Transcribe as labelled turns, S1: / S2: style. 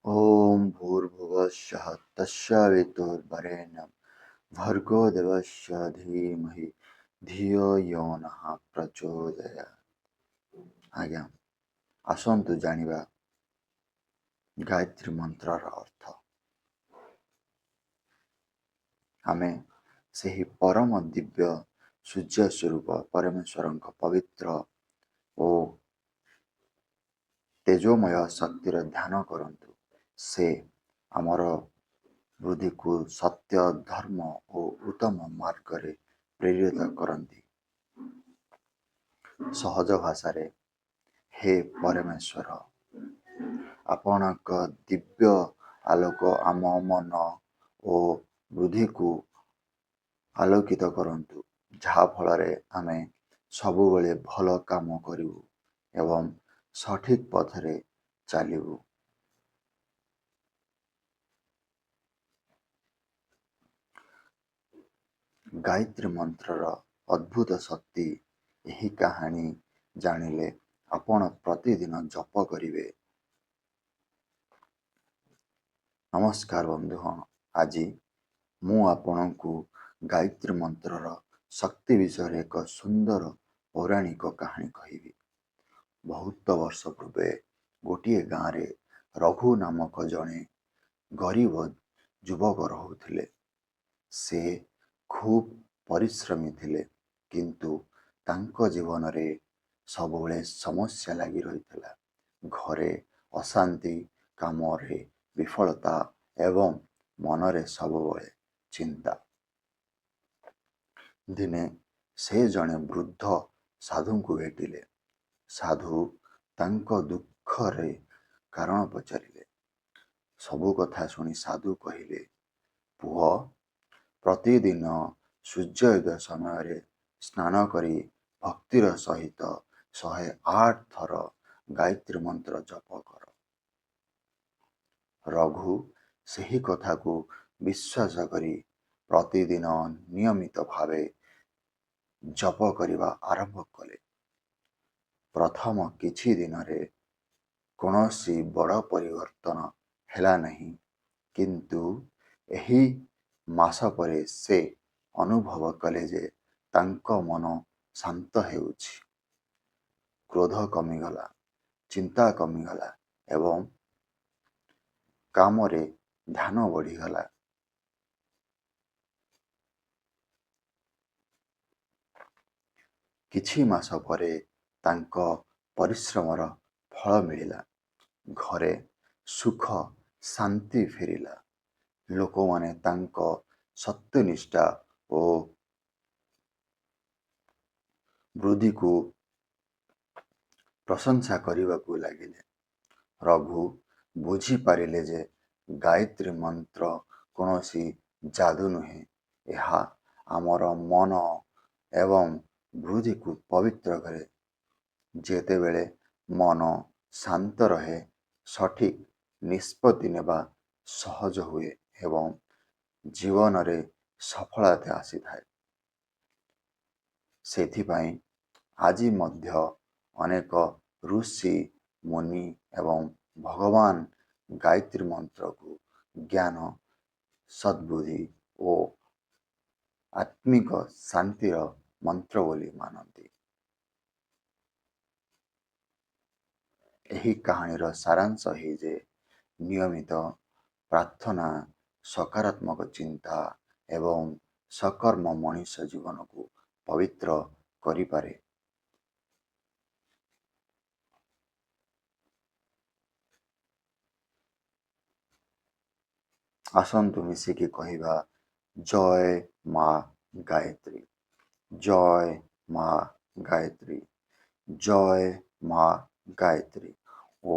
S1: ॐ भूर्भुवस्सुः तस्य वितुर्वरेण्यं भर्गो देवस्य धीमहि धियो यो नः प्रचोदयात्। ଆଜ୍ଞା, ଆସନ୍ତୁ ଜାଣିବା ଗାୟତ୍ରୀ ମନ୍ତ୍ରର ଅର୍ଥ। ଆମେ ସେହି ପରମ ଦିବ୍ୟ ସୂର୍ଯ୍ୟ ସ୍ୱରୂପ ପରମେଶ୍ୱରଙ୍କ ପବିତ୍ର ଓ ତେଜୋମୟ ଶକ୍ତିର ଧ୍ୟାନ କରନ୍ତୁ। ସେ ଆମର ବୁଦ୍ଧିକୁ ସତ୍ୟ, ଧର୍ମ ଓ ଉତ୍ତମ ମାର୍ଗରେ ପ୍ରେରିତ କରନ୍ତି। ସହଜ ଭାଷାରେ, ହେ ପରମେଶ୍ୱର, ଆପଣଙ୍କ ଦିବ୍ୟ ଆଲୋକ ଆମ ମନ ଓ ବୁଦ୍ଧିକୁ ଆଲୋକିତ କରନ୍ତୁ, ଯାହା ଫଳରେ ଆମେ ସବୁବେଳେ ଭଲ କାମ କରିବୁ ଏବଂ ସଠିକ ପଥରେ ଚାଲିବୁ। ଗାୟତ୍ରୀ ମନ୍ତ୍ରର ଅଦ୍ଭୁତ ଶକ୍ତି। ଏହି କାହାଣୀ ଜାଣିଲେ ଆପଣ ପ୍ରତିଦିନ ଜପ କରିବେ। ନମସ୍କାର ବନ୍ଧୁଗଣ, ଆଜି ମୁଁ ଆପଣଙ୍କୁ ଗାୟତ୍ରୀ ମନ୍ତ୍ରର ଶକ୍ତି ବିଷୟରେ ଏକ ସୁନ୍ଦର ପୌରାଣିକ କାହାଣୀ କହିବି। ବହୁତ ବର୍ଷ ପୂର୍ବେ ଗୋଟିଏ ଗାଁରେ ରଘୁ ନାମକ ଜଣେ ଗରିବ ଯୁବକ ରହୁଥିଲେ। ସେ ଖୁବ୍ ପରିଶ୍ରମୀ ଥିଲେ, କିନ୍ତୁ ତାଙ୍କ ଜୀବନରେ ସବୁବେଳେ ସମସ୍ୟା ଲାଗି ରହିଥିଲା। ଘରେ ଅଶାନ୍ତି, କାମରେ ବିଫଳତା ଏବଂ ମନରେ ସବୁବେଳେ ଚିନ୍ତା। ଦିନେ ସେ ଜଣେ ବୃଦ୍ଧ ସାଧୁଙ୍କୁ ଭେଟିଲେ। ସାଧୁ ତାଙ୍କ ଦୁଃଖରେ କାରଣ ପଚାରିଲେ। ସବୁ କଥା ଶୁଣି ସାଧୁ କହିଲେ, ପୁଅ, ପ୍ରତିଦିନ ସୂର୍ଯ୍ୟୋଦୟ ସମୟରେ ସ୍ନାନ କରି ଭକ୍ତିର ସହିତ 108 ଥର ଗାୟତ୍ରୀ ମନ୍ତ୍ର ଜପ କର। ରଘୁ ସେହି କଥାକୁ ବିଶ୍ୱାସ କରି ପ୍ରତିଦିନ ନିୟମିତ ଭାବେ ଜପ କରିବା ଆରମ୍ଭ କଲେ। ପ୍ରଥମ କିଛି ଦିନରେ କୌଣସି ବଡ଼ ପରିବର୍ତ୍ତନ ହେଲା ନାହିଁ, କିନ୍ତୁ ଏହି ମାସ ପରେ ସେ ଅନୁଭବ କଲେ ଯେ ତାଙ୍କ ମନ ଶାନ୍ତ ହେଉଛି, କ୍ରୋଧ କମିଗଲା, ଚିନ୍ତା କମିଗଲା ଏବଂ କାମରେ ଧ୍ୟାନ ବଢ଼ିଗଲା। କିଛି ମାସ ପରେ ତାଙ୍କ ପରିଶ୍ରମର ଫଳ ମିଳିଲା। ଘରେ ସୁଖ ଶାନ୍ତି ଫେରିଲା। ଲୋକମାନେ ତାଙ୍କ ସତ୍ୟନିଷ୍ଠା ଓ ବୃଦ୍ଧିକୁ ପ୍ରଶଂସା କରିବାକୁ ଲାଗିଲେ। ରଘୁ ବୁଝିପାରିଲେ ଯେ ଗାୟତ୍ରୀ ମନ୍ତ୍ର କୌଣସି ଯାଦୁ ନୁହେଁ, ଏହା ଆମର ମନ ଏବଂ ବୃଦ୍ଧିକୁ ପବିତ୍ର କରେ। ଯେତେବେଳେ ମନ ଶାନ୍ତ ରହେ, ସଠିକ ନିଷ୍ପତ୍ତି ନେବା ସହଜ ହୁଏ ଏବଂ ଜୀବନରେ ସଫଳତା ଆସିଥାଏ। ସେଥିପାଇଁ ଆଜି ମଧ୍ୟ ଅନେକ ଋଷି, ମୁନି ଏବଂ ଭଗବାନ ଗାୟତ୍ରୀ ମନ୍ତ୍ରକୁ ଜ୍ଞାନ, ସଦ୍ବୁଦ୍ଧି ଓ ଆତ୍ମିକ ଶାନ୍ତିର ମନ୍ତ୍ର ବୋଲି ମାନନ୍ତି। ଏହି କାହାଣୀର ସାରାଂଶ ଏହି ଯେ ନିୟମିତ ପ୍ରାର୍ଥନା, ସକାରାତ୍ମକ ଚିନ୍ତା ଏବଂ ସକର୍ମ ମଣିଷ ଜୀବନକୁ ପବିତ୍ର କରିପାରେ। ଆସନ୍ତୁ ମିଶିକି କହିବା, ଜୟ ମା ଗାୟତ୍ରୀ, ଜୟ ମା ଗାୟତ୍ରୀ, ଜୟ ମା ଗାୟତ୍ରୀ। ଓ